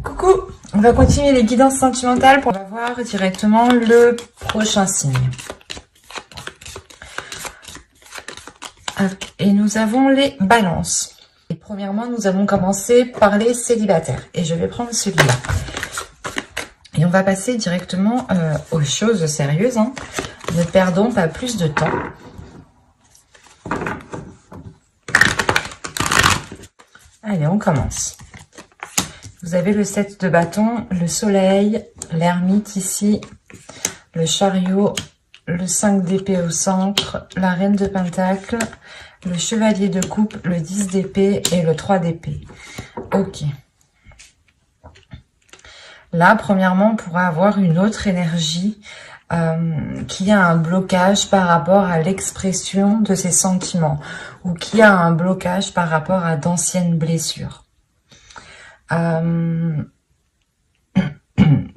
Coucou, on va continuer les guidances sentimentales pour voir directement le prochain signe. Et nous avons les balances. Et premièrement, nous allons commencer par les célibataires. Et je vais prendre celui-là. Et on va passer directement aux choses sérieuses. Ne perdons pas plus de temps. Allez, on commence. Vous avez le 7 de bâton, le soleil, l'ermite ici, le chariot, le 5 d'épée au centre, la reine de pentacle, le chevalier de coupe, le 10 d'épée et le 3 d'épée. Ok. Là, premièrement, on pourra avoir une autre énergie qui a un blocage par rapport à l'expression de ses sentiments ou qui a un blocage par rapport à d'anciennes blessures.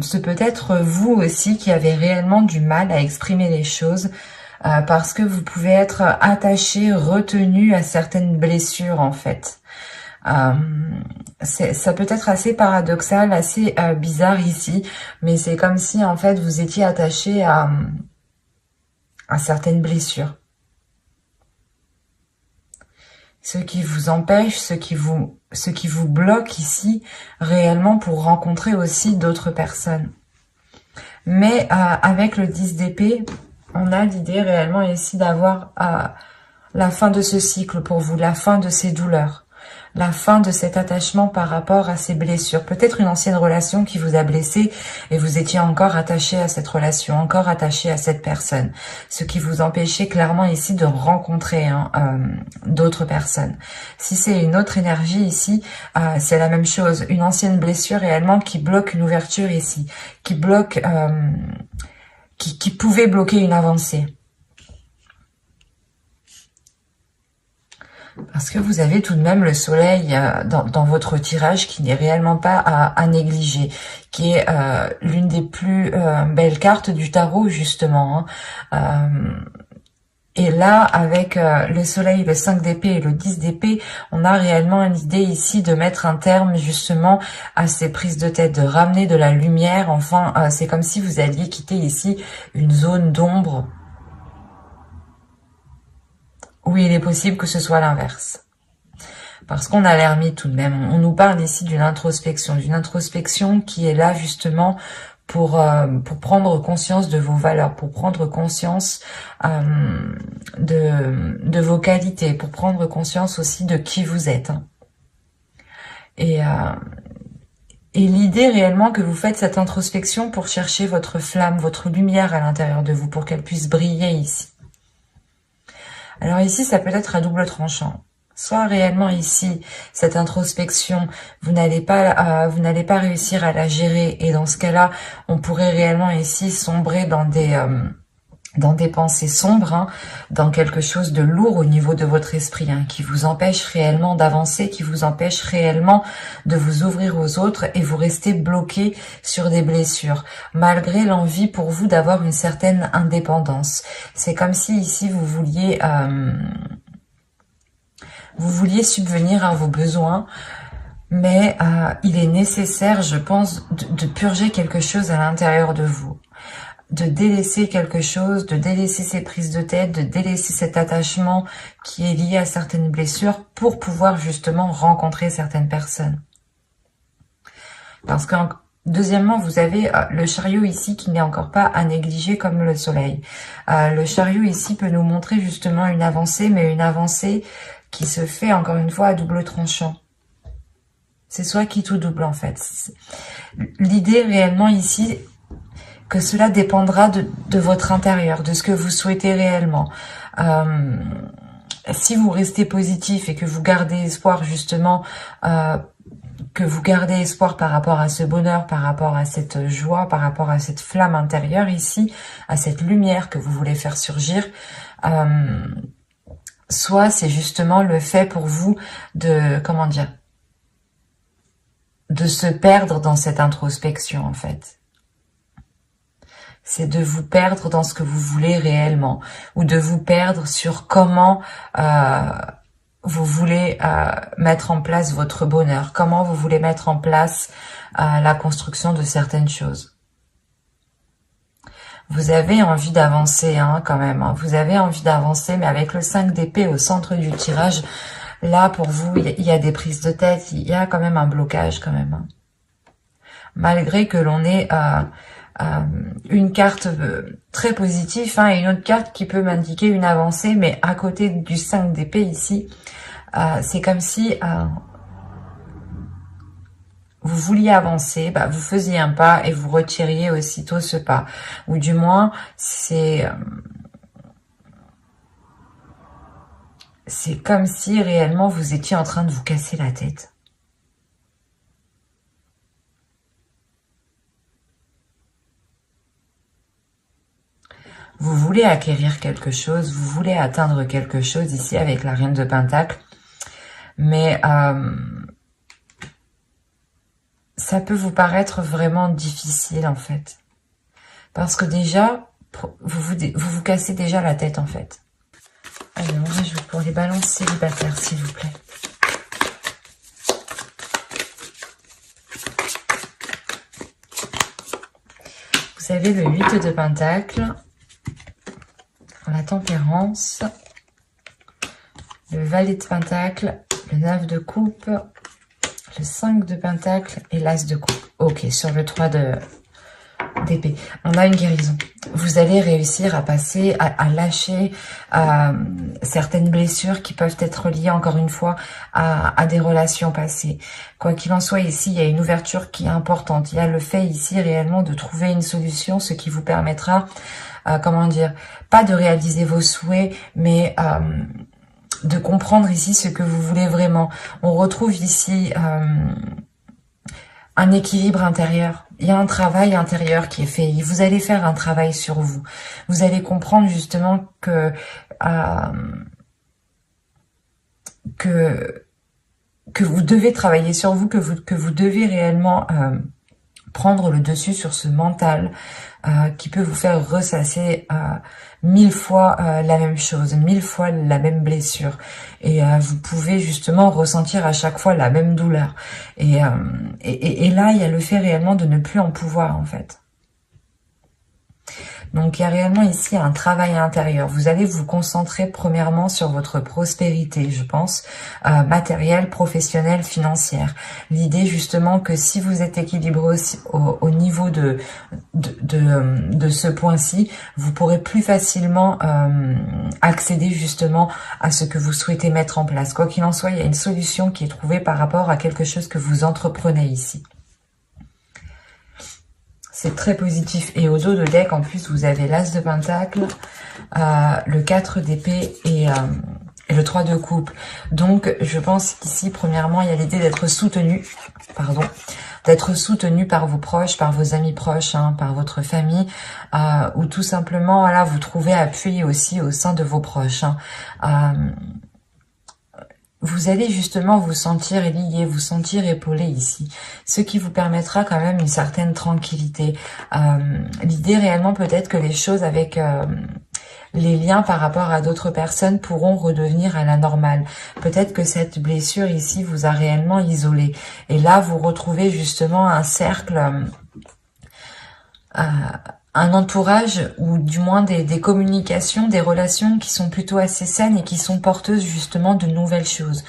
C'est peut-être vous aussi qui avez réellement du mal à exprimer les choses parce que vous pouvez être attaché, retenu à certaines blessures en fait. Ça peut être assez paradoxal, assez bizarre ici, mais c'est comme si en fait vous étiez attaché à certaines blessures. Ce qui vous empêche, ce qui vous bloque ici réellement pour rencontrer aussi d'autres personnes. Mais avec le 10 d'épée, on a l'idée réellement ici d'avoir la fin de ce cycle pour vous, la fin de ces douleurs, la fin de cet attachement par rapport à ces blessures. Peut-être une ancienne relation qui vous a blessé et vous étiez encore attaché à cette relation, encore attaché à cette personne. Ce qui vous empêchait clairement ici de rencontrer d'autres personnes. Si c'est une autre énergie ici, c'est la même chose. Une ancienne blessure réellement qui bloque une ouverture ici, qui bloque, qui pouvait bloquer une avancée. Parce que vous avez tout de même le soleil dans votre tirage qui n'est réellement pas à négliger, qui est l'une des plus belles cartes du tarot justement. Et là, avec le soleil, le 5 d'épée et le 10 d'épée, on a réellement l'idée ici de mettre un terme justement à ces prises de tête, de ramener de la lumière. Enfin, c'est comme si vous alliez quitter ici une zone d'ombre où il est possible que ce soit l'inverse. Parce qu'on a l'ermite tout de même. On nous parle ici d'une introspection qui est là justement pour prendre conscience de vos valeurs, pour prendre conscience de vos qualités, pour prendre conscience aussi de qui vous êtes. Et l'idée réellement que vous faites cette introspection pour chercher votre flamme, votre lumière à l'intérieur de vous, pour qu'elle puisse briller ici. Alors ici, ça peut être à double tranchant. Soit réellement ici, cette introspection, vous n'allez pas réussir à la gérer. Et dans ce cas-là, on pourrait réellement ici sombrer dans des pensées sombres, dans quelque chose de lourd au niveau de votre esprit, qui vous empêche réellement d'avancer, qui vous empêche réellement de vous ouvrir aux autres et vous restez bloqué sur des blessures, malgré l'envie pour vous d'avoir une certaine indépendance. C'est comme si ici vous vouliez subvenir à vos besoins, mais il est nécessaire, je pense, de purger quelque chose à l'intérieur de vous. De délaisser quelque chose, de délaisser ces prises de tête, de délaisser cet attachement qui est lié à certaines blessures pour pouvoir justement rencontrer certaines personnes. Parce que, deuxièmement, vous avez le chariot ici qui n'est encore pas à négliger comme le soleil. Le chariot ici peut nous montrer justement une avancée, mais une avancée qui se fait encore une fois à double tranchant. C'est soit quitte ou double en fait. L'idée réellement ici, que cela dépendra de votre intérieur, de ce que vous souhaitez réellement. Si vous restez positif et que vous gardez espoir justement, par rapport à ce bonheur, par rapport à cette joie, par rapport à cette flamme intérieure ici, à cette lumière que vous voulez faire surgir, soit c'est justement le fait pour vous de, de se perdre dans cette introspection en fait. C'est de vous perdre dans ce que vous voulez réellement, ou de vous perdre sur comment vous voulez mettre en place votre bonheur, comment vous voulez mettre en place la construction de certaines choses. Vous avez envie d'avancer quand même, hein. Vous avez envie d'avancer, mais avec le 5 d'épée au centre du tirage, là pour vous, il y a des prises de tête, il y a quand même un blocage quand même, hein. Malgré que l'on ait une carte très positive et une autre carte qui peut m'indiquer une avancée, mais à côté du 5 d'épée ici, c'est comme si vous vouliez avancer, vous faisiez un pas et vous retiriez aussitôt ce pas. Ou du moins, c'est comme si réellement vous étiez en train de vous casser la tête. Vous voulez acquérir quelque chose, vous voulez atteindre quelque chose ici avec la Reine de Pentacle, mais ça peut vous paraître vraiment difficile en fait. Parce que déjà, vous cassez déjà la tête en fait. Allez, on va jouer pour les balances célibataires s'il vous plaît. Vous avez le 8 de Pentacle, la Tempérance, le Valet de Pentacle, le 9 de Coupe, le 5 de Pentacle et l'As de Coupe. Ok, sur le 3 d'épée, on a une guérison. Vous allez réussir à passer, à lâcher certaines blessures qui peuvent être liées encore une fois à des relations passées. Quoi qu'il en soit, ici, il y a une ouverture qui est importante. Il y a le fait ici réellement de trouver une solution, ce qui vous permettra, comment dire, pas de réaliser vos souhaits, mais de comprendre ici ce que vous voulez vraiment. On retrouve ici un équilibre intérieur. Il y a un travail intérieur qui est fait. Vous allez faire un travail sur vous. Vous allez comprendre justement que vous devez travailler sur vous, que vous devez réellement prendre le dessus sur ce mental qui peut vous faire ressasser 1000 fois la même chose, 1000 fois la même blessure. Et vous pouvez justement ressentir à chaque fois la même douleur. Et là, il y a le fait réellement de ne plus en pouvoir en fait. Donc, il y a réellement ici un travail intérieur. Vous allez vous concentrer premièrement sur votre prospérité, je pense, matérielle, professionnelle, financière. L'idée justement que si vous êtes équilibré aussi au niveau de ce point-ci, vous pourrez plus facilement accéder justement à ce que vous souhaitez mettre en place. Quoi qu'il en soit, il y a une solution qui est trouvée par rapport à quelque chose que vous entreprenez ici. C'est très positif. Et au dos de deck, en plus, vous avez l'As de Pentacle, le 4 d'épée et le 3 de coupe. Donc, je pense qu'ici, premièrement, il y a l'idée d'être soutenu, d'être soutenu par vos proches, par vos amis proches, par votre famille, ou tout simplement, voilà, vous trouvez appui aussi au sein de vos proches. Vous allez justement vous sentir lié, vous sentir épaulé ici, ce qui vous permettra quand même une certaine tranquillité. L'idée réellement peut-être que les choses avec les liens par rapport à d'autres personnes pourront redevenir à la normale. Peut-être que cette blessure ici vous a réellement isolé. Et là, vous retrouvez justement un cercle, un entourage ou du moins des communications, des relations qui sont plutôt assez saines et qui sont porteuses justement de nouvelles choses,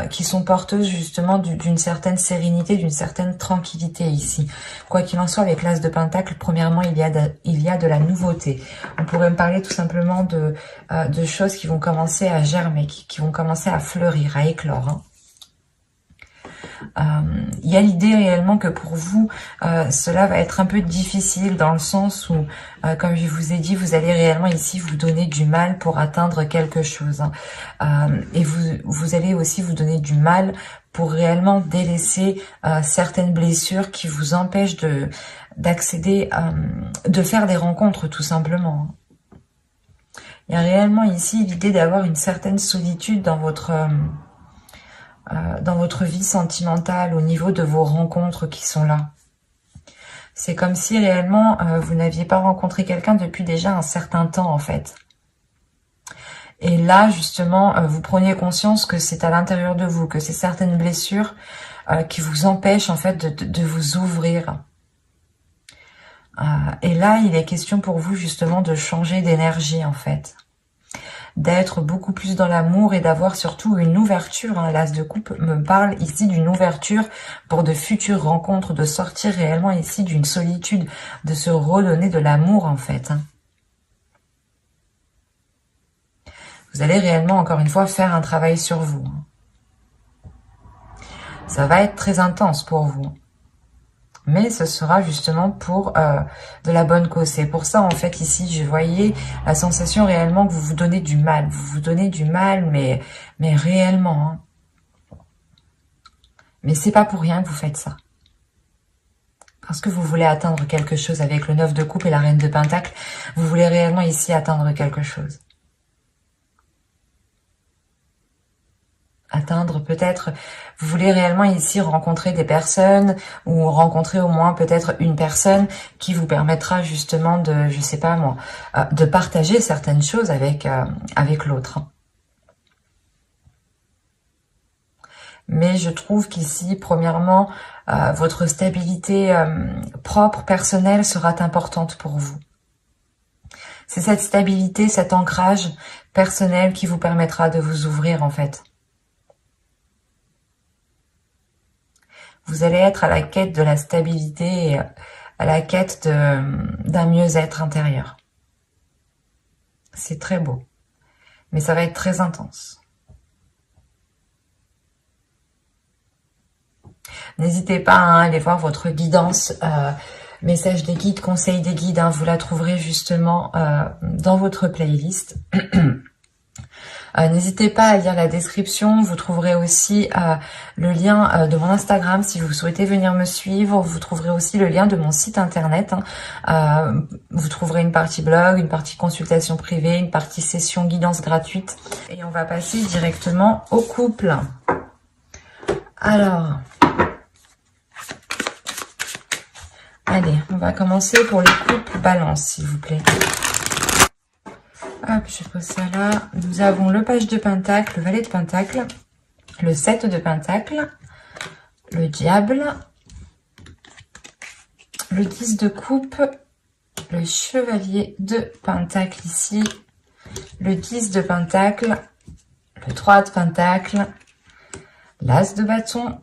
qui sont porteuses justement d'une certaine sérénité, d'une certaine tranquillité ici. Quoi qu'il en soit, avec l'As de Pentacle, premièrement, il y a de la nouveauté. On pourrait me parler tout simplement de choses qui vont commencer à germer, qui vont commencer à fleurir, à éclore. Il y a l'idée réellement que pour vous, cela va être un peu difficile dans le sens où, comme je vous ai dit, vous allez réellement ici vous donner du mal pour atteindre quelque chose. Et vous allez aussi vous donner du mal pour réellement délaisser certaines blessures qui vous empêchent d'accéder, de faire des rencontres tout simplement. Il y a réellement ici l'idée d'avoir une certaine solitude dans votre vie sentimentale, au niveau de vos rencontres qui sont là. C'est comme si réellement vous n'aviez pas rencontré quelqu'un depuis déjà un certain temps en fait. Et là, justement, vous preniez conscience que c'est à l'intérieur de vous, que c'est certaines blessures qui vous empêchent en fait de vous ouvrir. Et là, il est question pour vous justement de changer d'énergie en fait. D'être beaucoup plus dans l'amour et d'avoir surtout une ouverture. L'as de coupe me parle ici d'une ouverture pour de futures rencontres, de sortir réellement ici d'une solitude, de se redonner de l'amour en fait. Vous allez réellement, encore une fois, faire un travail sur vous. Ça va être très intense pour vous. Mais ce sera justement pour de la bonne cause. C'est pour ça, en fait, ici, je voyais la sensation réellement que vous vous donnez du mal. Vous vous donnez du mal, mais réellement. Hein. Mais c'est pas pour rien que vous faites ça. Parce que vous voulez atteindre quelque chose avec le 9 de coupe et la reine de pentacle. Vous voulez réellement ici atteindre quelque chose. Atteindre peut-être, vous voulez réellement ici rencontrer des personnes ou rencontrer au moins peut-être une personne qui vous permettra justement de, je sais pas moi, de partager certaines choses avec l'autre. Mais je trouve qu'ici, premièrement, votre stabilité propre, personnelle sera importante pour vous. C'est cette stabilité, cet ancrage personnel qui vous permettra de vous ouvrir en fait. Vous allez être à la quête de la stabilité et à la quête d'un mieux-être intérieur. C'est très beau, mais ça va être très intense. N'hésitez pas à aller voir votre guidance, message des guides, conseil des guides, vous la trouverez justement dans votre playlist. N'hésitez pas à lire la description, vous trouverez aussi le lien de mon Instagram si vous souhaitez venir me suivre, vous trouverez aussi le lien de mon site internet, vous trouverez une partie blog, une partie consultation privée, une partie session guidance gratuite et on va passer directement au couple. Alors, allez, on va commencer pour le couple balance s'il vous plaît. Hop, je pose ça là. Nous avons le page de pentacle, le valet de pentacle, le 7 de pentacle, le diable, le 10 de coupe, le chevalier de pentacle ici, le 10 de pentacle, le 3 de pentacle, l'as de bâton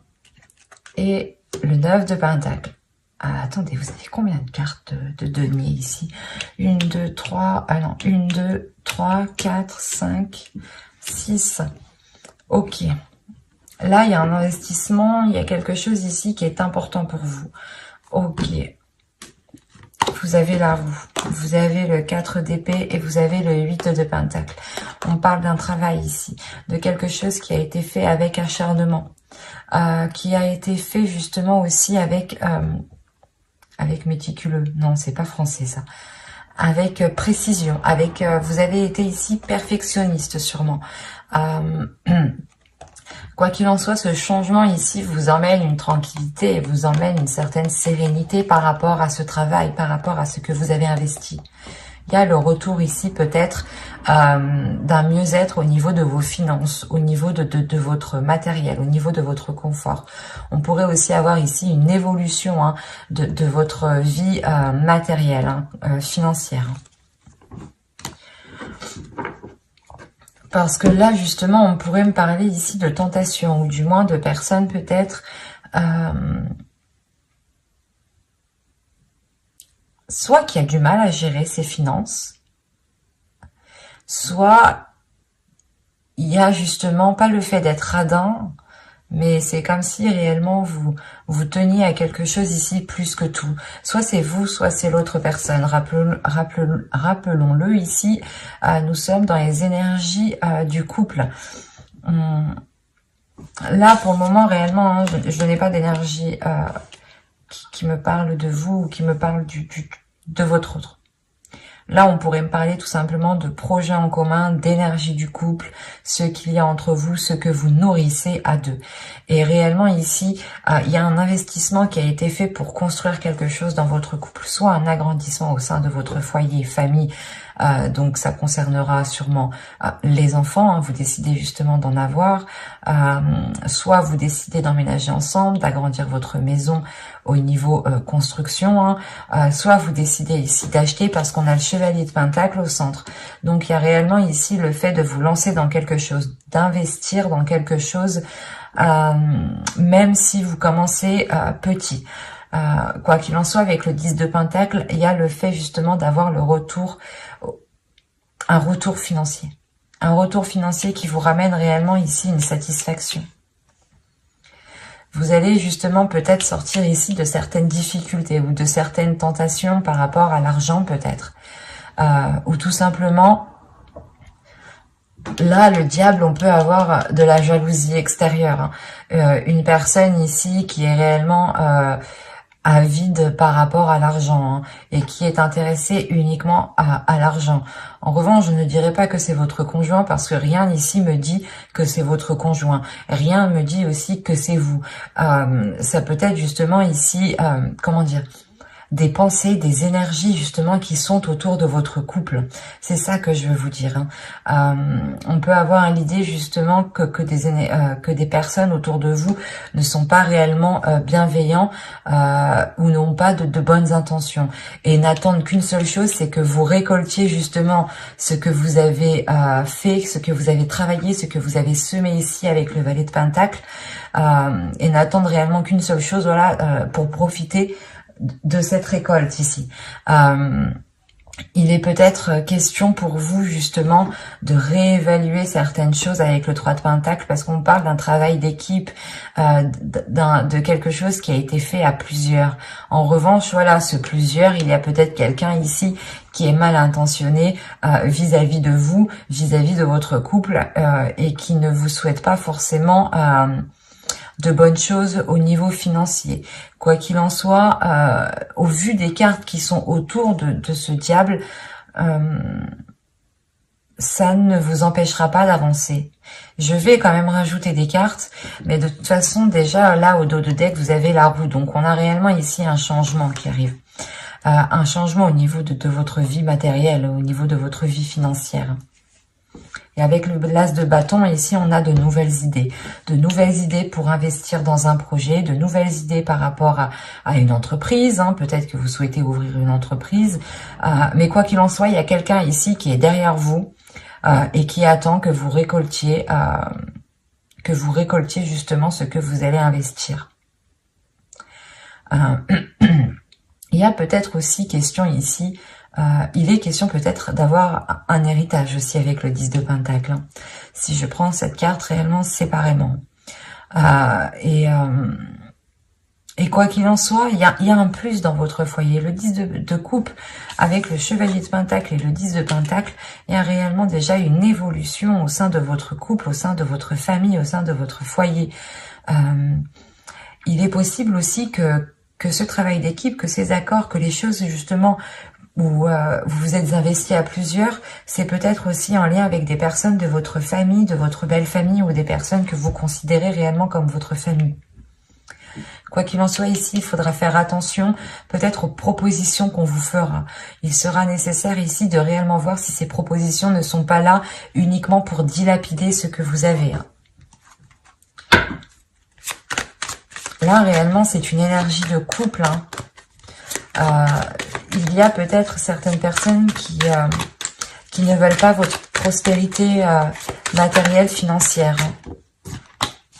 et le 9 de pentacle. Ah, attendez, vous avez combien de cartes de denier ici? 1, 2, 3, ah non, 1, 2, 3, 4, 5, 6. Ok. Là, il y a un investissement, il y a quelque chose ici qui est important pour vous. Ok. Vous avez la roue, vous avez le 4 d'épée et vous avez le 8 de pentacle. On parle d'un travail ici, de quelque chose qui a été fait avec acharnement, qui a été fait justement aussi avec méticuleux. Non, c'est pas français ça. Avec précision, avec vous avez été ici perfectionniste sûrement. Quoi qu'il en soit, ce changement ici vous emmène une tranquillité et vous emmène une certaine sérénité par rapport à ce travail, par rapport à ce que vous avez investi. Il y a le retour ici peut-être d'un mieux-être au niveau de vos finances, au niveau de votre matériel, au niveau de votre confort. On pourrait aussi avoir ici une évolution de votre vie matérielle, financière. Parce que là, justement, on pourrait me parler ici de tentation, ou du moins de personnes peut-être soit qui a du mal à gérer ses finances, soit il y a justement pas le fait d'être radin, mais c'est comme si réellement vous teniez à quelque chose ici plus que tout. Soit c'est vous, soit c'est l'autre personne. Rappelons-le ici, nous sommes dans les énergies du couple. Là, pour le moment, réellement, je n'ai pas d'énergie qui me parle de vous ou qui me parle de votre autre. Là, on pourrait me parler tout simplement de projets en commun, d'énergie du couple, ce qu'il y a entre vous, ce que vous nourrissez à deux. Et réellement ici, il y a un investissement qui a été fait pour construire quelque chose dans votre couple, soit un agrandissement au sein de votre foyer, famille, Donc ça concernera sûrement les enfants, hein, vous décidez justement d'en avoir, soit vous décidez d'emménager ensemble, d'agrandir votre maison au niveau construction, hein, soit vous décidez ici d'acheter parce qu'on a le chevalier de Pentacle au centre. Donc il y a réellement ici le fait de vous lancer dans quelque chose, d'investir dans quelque chose, même si vous commencez petit. Quoi qu'il en soit, avec le 10 de Pentacle, il y a le fait justement d'avoir le retour, un retour financier. Un retour financier qui vous ramène réellement ici une satisfaction. Vous allez justement peut-être sortir ici de certaines difficultés ou de certaines tentations par rapport à l'argent peut-être. Ou tout simplement, là, le diable, on peut avoir de la jalousie extérieure. Hein. Une personne ici qui est réellement avide par rapport à l'argent, hein, et qui est intéressée uniquement à l'argent. En revanche, je ne dirais pas que c'est votre conjoint parce que rien ici me dit que c'est votre conjoint. Rien me dit aussi que c'est vous. Ça peut être justement ici, comment dire, des pensées, des énergies justement qui sont autour de votre couple. C'est ça que je veux vous dire. Hein. On peut avoir l'idée justement que des personnes autour de vous ne sont pas réellement bienveillants ou n'ont pas de bonnes intentions et n'attendent qu'une seule chose, c'est que vous récoltiez justement ce que vous avez fait, ce que vous avez travaillé, ce que vous avez semé ici avec le valet de Pentacle, et n'attendent réellement qu'une seule chose, voilà, pour profiter de cette récolte ici. Il est peut-être question pour vous justement de réévaluer certaines choses avec le 3 de Pentacle parce qu'on parle d'un travail d'équipe, de quelque chose qui a été fait à plusieurs. En revanche, voilà, ce plusieurs, il y a peut-être quelqu'un ici qui est mal intentionné vis-à-vis de vous, vis-à-vis de votre couple et qui ne vous souhaite pas forcément de bonnes choses au niveau financier. Quoi qu'il en soit, au vu des cartes qui sont autour de ce diable, ça ne vous empêchera pas d'avancer. Je vais quand même rajouter des cartes, mais de toute façon, déjà, là, au dos de deck, vous avez la roue. Donc, on a réellement ici un changement qui arrive. Un changement au niveau de votre vie matérielle, au niveau de votre vie financière. Et avec l'as de bâton, ici, on a de nouvelles idées. De nouvelles idées pour investir dans un projet, de nouvelles idées par rapport à une entreprise. Hein. Peut-être que vous souhaitez ouvrir une entreprise. Mais quoi qu'il en soit, il y a quelqu'un ici qui est derrière vous et qui attend que vous récoltiez justement ce que vous allez investir. Il y a peut-être aussi question ici... il est question peut-être d'avoir un héritage aussi avec le 10 de Pentacle. Hein. Si je prends cette carte réellement séparément. Et quoi qu'il en soit, il y a un plus dans votre foyer. Le 10 de coupe avec le chevalier de Pentacle et le 10 de Pentacle, il y a réellement déjà une évolution au sein de votre couple, au sein de votre famille, au sein de votre foyer. Il est possible aussi que ce travail d'équipe, que ces accords, que les choses justement... où vous vous êtes investi à plusieurs, c'est peut-être aussi en lien avec des personnes de votre famille, de votre belle famille, ou des personnes que vous considérez réellement comme votre famille. Quoi qu'il en soit ici, il faudra faire attention peut-être aux propositions qu'on vous fera. Il sera nécessaire ici de réellement voir si ces propositions ne sont pas là uniquement pour dilapider ce que vous avez. Là, réellement, c'est une énergie de couple, hein. Il y a peut-être certaines personnes qui ne veulent pas votre prospérité matérielle, financière.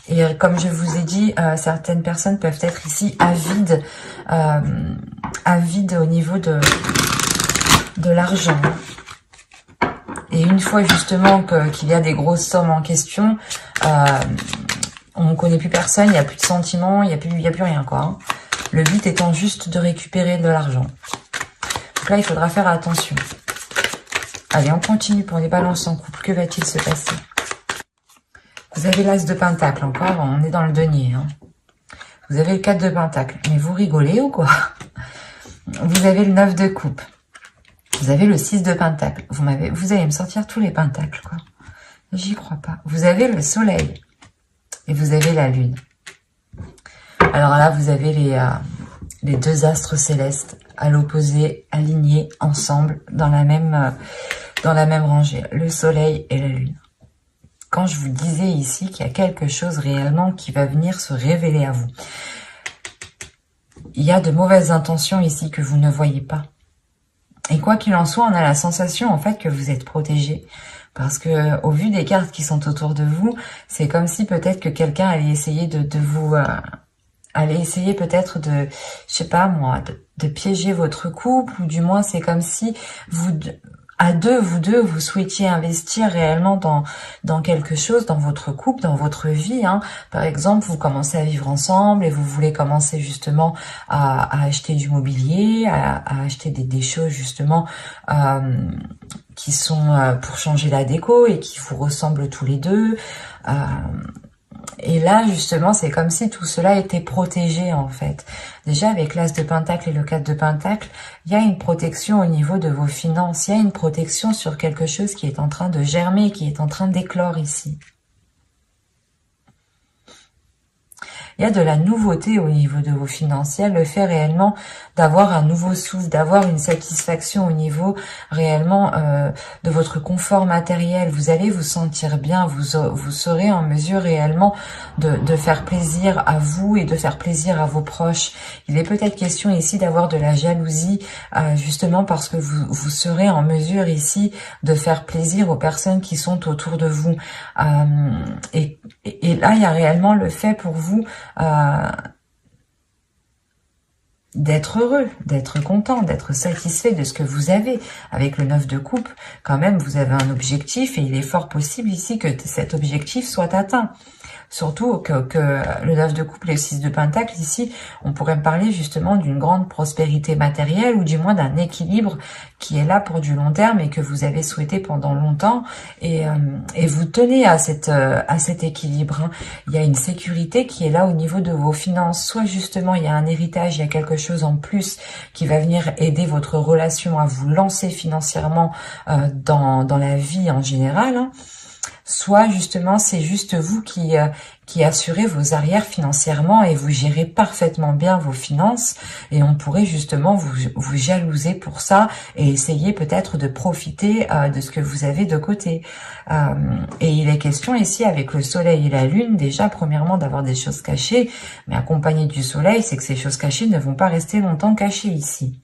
Et comme je vous ai dit, certaines personnes peuvent être ici avides au niveau de l'argent. Et une fois justement qu'il y a des grosses sommes en question, on ne connaît plus personne, il n'y a plus de sentiments, il n'y a plus rien, quoi. Hein. Le but étant juste de récupérer de l'argent. Donc là, il faudra faire attention. Allez, on continue pour les balances en couple. Que va-t-il se passer? Vous avez l'as de Pentacle encore, on est dans le denier. Hein. Vous avez le 4 de Pentacle. Mais vous rigolez ou quoi? Vous avez le 9 de coupe. Vous avez le 6 de Pentacle. Vous allez me sortir tous les pentacles, quoi. J'y crois pas. Vous avez le soleil. Et vous avez la lune. Alors là, vous avez les deux astres célestes. à l'opposé, alignés ensemble dans la même rangée, le soleil et la lune. Quand je vous disais ici qu'il y a quelque chose réellement qui va venir se révéler à vous, il y a de mauvaises intentions ici que vous ne voyez pas. Et quoi qu'il en soit, on a la sensation en fait que vous êtes protégé. Parce que au vu des cartes qui sont autour de vous, c'est comme si peut-être que quelqu'un allait essayer de vous... allait essayer peut-être de, je sais pas moi, de piéger votre couple. Ou du moins, c'est comme si vous deux, vous souhaitiez investir réellement dans quelque chose, dans votre couple, dans votre vie. Hein. Par exemple, vous commencez à vivre ensemble et vous voulez commencer justement à acheter du mobilier, à acheter des choses justement qui sont pour changer la déco et qui vous ressemblent tous les deux. Et là, justement, c'est comme si tout cela était protégé, en fait. Déjà, avec l'As de Pentacle et le 4 de Pentacle, il y a une protection au niveau de vos finances. Il y a une protection sur quelque chose qui est en train de germer, qui est en train d'éclore ici. Il y a de la nouveauté au niveau de vos finances. Il y a le fait réellement d'avoir un nouveau souffle, d'avoir une satisfaction au niveau réellement de votre confort matériel. Vous allez vous sentir bien, vous serez en mesure réellement de faire plaisir à vous et de faire plaisir à vos proches. Il est peut-être question ici d'avoir de la jalousie, justement parce que vous serez en mesure ici de faire plaisir aux personnes qui sont autour de vous. Et là, il y a réellement le fait pour vous d'être heureux, d'être content, d'être satisfait de ce que vous avez. Avec le 9 de coupe, quand même, vous avez un objectif et il est fort possible ici que cet objectif soit atteint. Surtout que le 9 de coupe et le 6 de pentacle, ici, on pourrait parler justement d'une grande prospérité matérielle ou du moins d'un équilibre qui est là pour du long terme et que vous avez souhaité pendant longtemps. Et vous tenez à cet équilibre. Hein. Il y a une sécurité qui est là au niveau de vos finances. Soit justement, il y a un héritage, il y a quelque chose en plus qui va venir aider votre relation à vous lancer financièrement dans la vie en général. Hein. Soit justement c'est juste vous qui assurez vos arrières financièrement et vous gérez parfaitement bien vos finances et on pourrait justement vous jalouser pour ça et essayer peut-être de profiter de ce que vous avez de côté. Et il est question ici avec le soleil et la lune déjà premièrement d'avoir des choses cachées, mais accompagné du soleil, c'est que ces choses cachées ne vont pas rester longtemps cachées ici.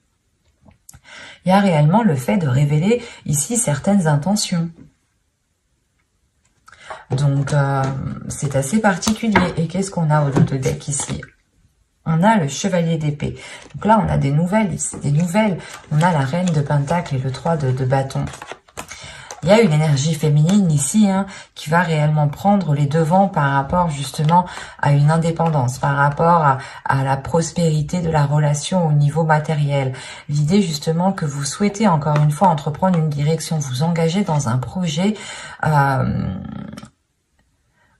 Il y a réellement le fait de révéler ici certaines intentions. Donc, c'est assez particulier. Et qu'est-ce qu'on a au dos de deck ici? On a le chevalier d'épée. Donc là, on a des nouvelles ici, des nouvelles. On a la reine de pentacle et le 3 de bâton. Il y a une énergie féminine ici hein, qui va réellement prendre les devants par rapport justement à une indépendance, par rapport à la prospérité de la relation au niveau matériel. L'idée justement que vous souhaitez encore une fois entreprendre une direction, vous engager dans un projet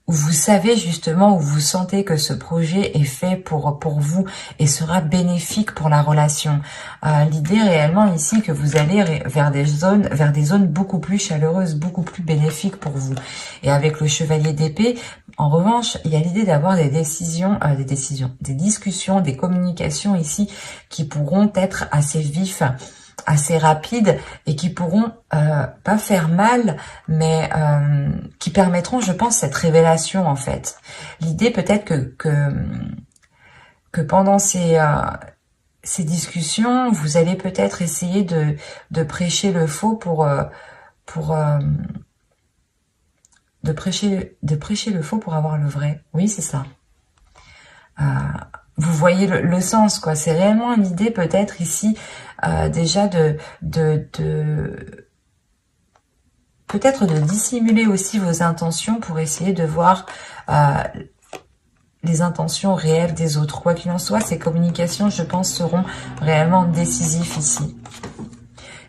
où vous savez justement, où vous sentez que ce projet est fait pour vous et sera bénéfique pour la relation. L'idée réellement ici que vous allez vers des zones beaucoup plus chaleureuses, beaucoup plus bénéfiques pour vous. Et avec le chevalier d'épée, en revanche, il y a l'idée d'avoir des discussions, des communications ici qui pourront être assez vifs, assez rapides et qui pourront pas faire mal, mais qui permettront, je pense, cette révélation en fait. L'idée peut-être que pendant ces discussions, vous allez peut-être essayer de prêcher le faux de prêcher le faux pour avoir le vrai. Oui, c'est ça. Vous voyez le sens, quoi. C'est réellement une idée peut-être ici déjà peut-être de dissimuler aussi vos intentions pour essayer de voir les intentions réelles des autres. Quoi qu'il en soit, ces communications, je pense, seront réellement décisives ici.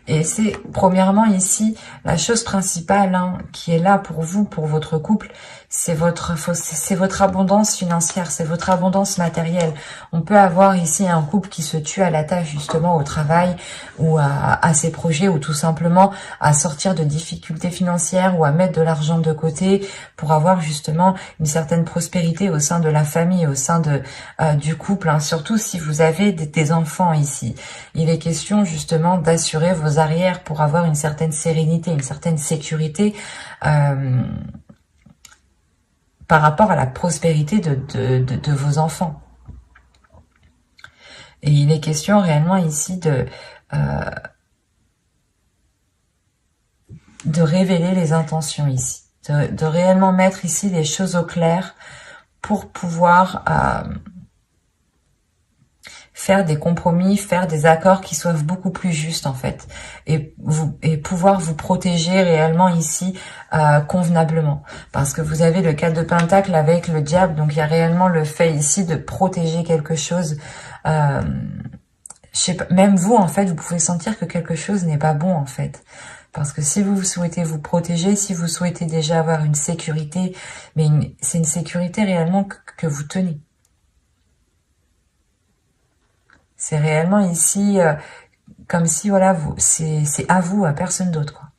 Et c'est premièrement ici la chose principale hein, qui est là pour vous, pour votre couple, c'est votre abondance financière, c'est votre abondance matérielle. On peut avoir ici un couple qui se tue à la tâche justement au travail ou à ses projets, ou tout simplement à sortir de difficultés financières ou à mettre de l'argent de côté pour avoir justement une certaine prospérité au sein de la famille, au sein de du couple, hein. Surtout si vous avez des enfants ici. Il est question justement d'assurer vos arrières pour avoir une certaine sérénité, une certaine sécurité par rapport à la prospérité de vos enfants. Et il est question réellement ici de révéler les intentions ici, de réellement mettre ici les choses au clair pour pouvoir faire des compromis, faire des accords qui soient beaucoup plus justes en fait, et pouvoir vous protéger réellement ici convenablement, parce que vous avez le 4 de Pentacle avec le diable, donc il y a réellement le fait ici de protéger quelque chose. Je sais pas, même vous en fait, vous pouvez sentir que quelque chose n'est pas bon en fait. Parce que si vous souhaitez vous protéger, si vous souhaitez déjà avoir une sécurité, mais c'est une sécurité réellement que vous tenez. C'est réellement ici comme si voilà, c'est à vous, à personne d'autre, quoi.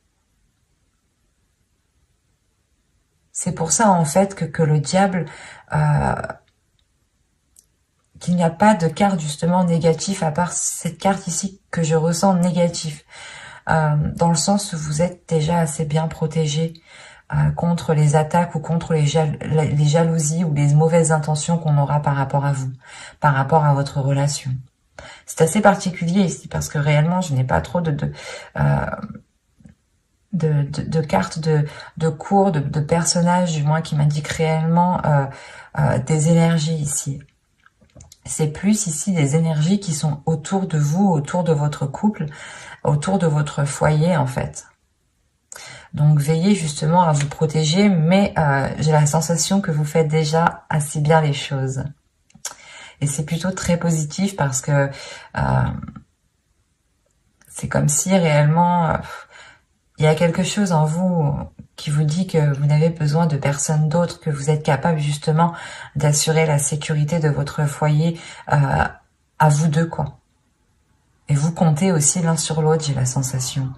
C'est pour ça en fait que le diable, qu'il n'y a pas de carte justement négative à part cette carte ici que je ressens négative. Dans le sens où vous êtes déjà assez bien protégé contre les attaques ou contre les jalousies ou les mauvaises intentions qu'on aura par rapport à vous, par rapport à votre relation. C'est assez particulier ici parce que réellement je n'ai pas trop de cartes de cours, de personnages du moins qui m'indiquent réellement des énergies ici. C'est plus ici des énergies qui sont autour de vous, autour de votre couple, autour de votre foyer en fait. Donc veillez justement à vous protéger, mais j'ai la sensation que vous faites déjà assez bien les choses. Et c'est plutôt très positif parce que c'est comme si réellement il y a quelque chose en vous qui vous dit que vous n'avez besoin de personne d'autre, que vous êtes capable justement d'assurer la sécurité de votre foyer à vous deux, quoi. Et vous comptez aussi l'un sur l'autre, j'ai la sensation.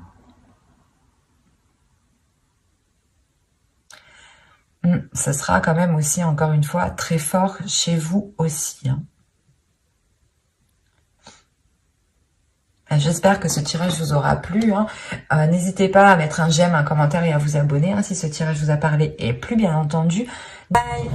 Ce sera quand même aussi, encore une fois, très fort chez vous aussi, hein. J'espère que ce tirage vous aura plu, hein. N'hésitez pas à mettre un j'aime, un commentaire et à vous abonner, hein, si ce tirage vous a parlé, et plus bien entendu. Bye!